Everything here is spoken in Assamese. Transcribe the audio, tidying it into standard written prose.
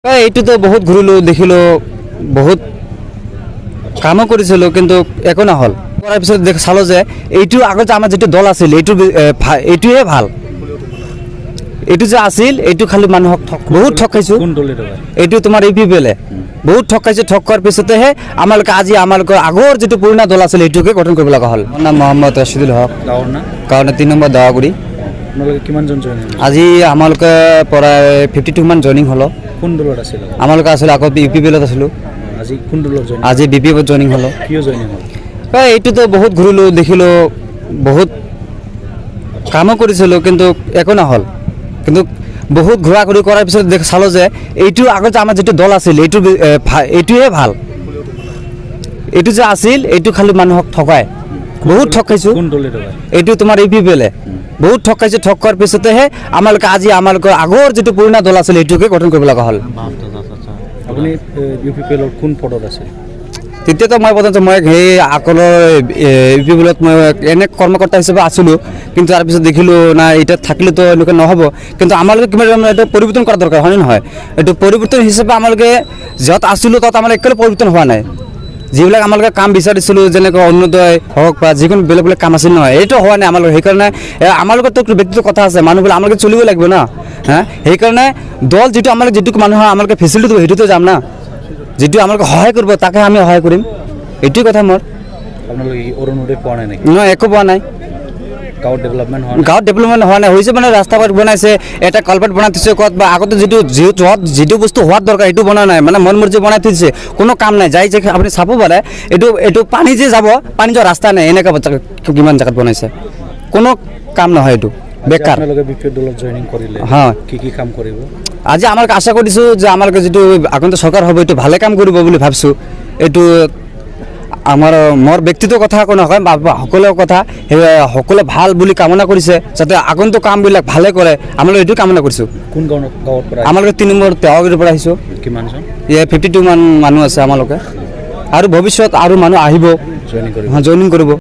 এইটোতো বহুত ঘূৰিলোঁ দেখিলোঁ বহুত কামো কৰিছিলোঁ কিন্তু একো নহ'ল। কৰাৰ পিছত চালোঁ যে এইটো আগত আমাৰ যিটো দল আছিল এইটোৱে ভাল। এইটো যে আছিল এইটো খালি মানুহক বহুত ঠকাইছোঁ। এইটো তোমাৰ UPPL বহুত ঠকাইছে। ঠকাৰ পিছতেহে আজি আমালোকৰ আগৰ যিটো পুৰণা দল আছিল এইটোকে গঠন কৰিব লগা হ'ল। মোৰ নাম মহম্মদ ৰাছিদুল হক, গাঁৱৰ 3 নম্বৰ দাৱাগুৰি। আজি আমালোকে প্ৰায় 52 মান জইনিং হ'ল। কোন দলত আছিল? আমালোকে আছিল আগত UPPL আছিলোঁ। আজি কোন দলত জইনিং? আজি BPF জইনিং হ'ল। কিয় জইনিং হ'ল? এইটোতো বহুত ঘূৰিলোঁ দেখিলোঁ বহুত কামো কৰিছিলোঁ কিন্তু একো নহ'ল। কিন্তু বহুত ঘূৰা ঘূৰি কৰাৰ পিছত চালোঁ যে এইটো আগত আমাৰ যিটো দল আছিল এইটোৱে ভাল। এইটো যে আছিল এইটো খালি মানুহক ঠকায়, বহুত ঠকাইছোঁ। এইটো তোমাৰ UPPL বহুত ঠকাইছে। ঠকাৰ পিছতেহে আজি আমালোকৰ আগৰ যিটো পুৰণা দল আছিল এইটোকে গঠন কৰিব লগা হ'ল। আপুনি UPPL কোন পদত আছিল? তেতিয়াতো মই প্ৰথমতে সেই আকলৰ UPPLত মই এনে কৰ্মকৰ্তা হিচাপে আছিলোঁ। কিন্তু তাৰপিছত দেখিলোঁ নাই এতিয়া থাকিলেতো এনেকুৱা নহ'ব। কিন্তু আমালোকে কিমান এইটো পৰিৱৰ্তন কৰা দৰকাৰ হয়নে নহয়? এইটো পৰিৱৰ্তন হিচাপে আমালোকে য'ত আছিলোঁ তাত আমাৰ একেবাৰে পৰিৱৰ্তন হোৱা নাই। যিবিলাক আমালোকে কাম বিচাৰিছিলোঁ যেনেকৈ অৰুণোদয় হওক বা যিকোনো বেলেগ বেলেগ কাম আছিল নহয় এইটো হোৱা নাই আমালোকৰ। সেইকাৰণে আমালোকৰতো ব্যক্তিগত কথা আছে, মানুহবিলাক আমালোকে চলিব লাগিব না। সেইকাৰণে দল যিটো মানুহৰ আমালোকে ফেচিলিটি সেইটোতো যাম না। যিটো আমালোকে সহায় কৰিব তাকে আমি সহায় কৰিম, এইটোৱে কথা মোৰ। আপোনালোকে অৰুণোদয় পোৱা নাই নেকি? নহয়, একো পোৱা নাই। গাঁৱত ডেভেলপমেণ্ট হোৱা নাই। হৈছে মানে ৰাস্তা ঘাট বনাইছে, এটা কালভাৰ্ট বনাই থৈছে ক'ত বা আগতে যিটো বস্তু হোৱাৰ দৰকাৰ সেইটো বনোৱা নাই। মানে মন মৰ্জি বনাই থৈছে, কোনো কাম নাই। যাই আপুনি চাব পাৰে এইটো পানী যে যাব, পানী যোৱা ৰাস্তা নাই। এনেকুৱা কিমান জেগাত বনাইছে, কোনো কাম নহয়। এইটো বেকাৰ। দলত জইনিং কৰিলে কি কাম কৰিব? আজি আমালোকে আশা কৰিছোঁ যে আমালোকে যিটো আগন্তুক চৰকাৰ হ'ব এইটো ভালে কাম কৰিব বুলি ভাবিছোঁ। এইটো মোৰ ব্যক্তিগত কথা একো নহয়, সকলোৰে কথা সকলোৱে ভাল বুলি কামনা কৰিছে যাতে আগন্তুক কামবিলাক ভালে কৰে। আমালোকে এইটো কামনা কৰিছোঁ। কোন গাঁৱৰ পৰা? আমালোকে 3 নম্বৰ দাৱাগুৰিৰ পৰা আহিছোঁ। কিমানজন? 52 মান মানুহ আছে আমালোকে, আৰু ভৱিষ্যত আৰু মানুহ আহিব জইনিং কৰিব।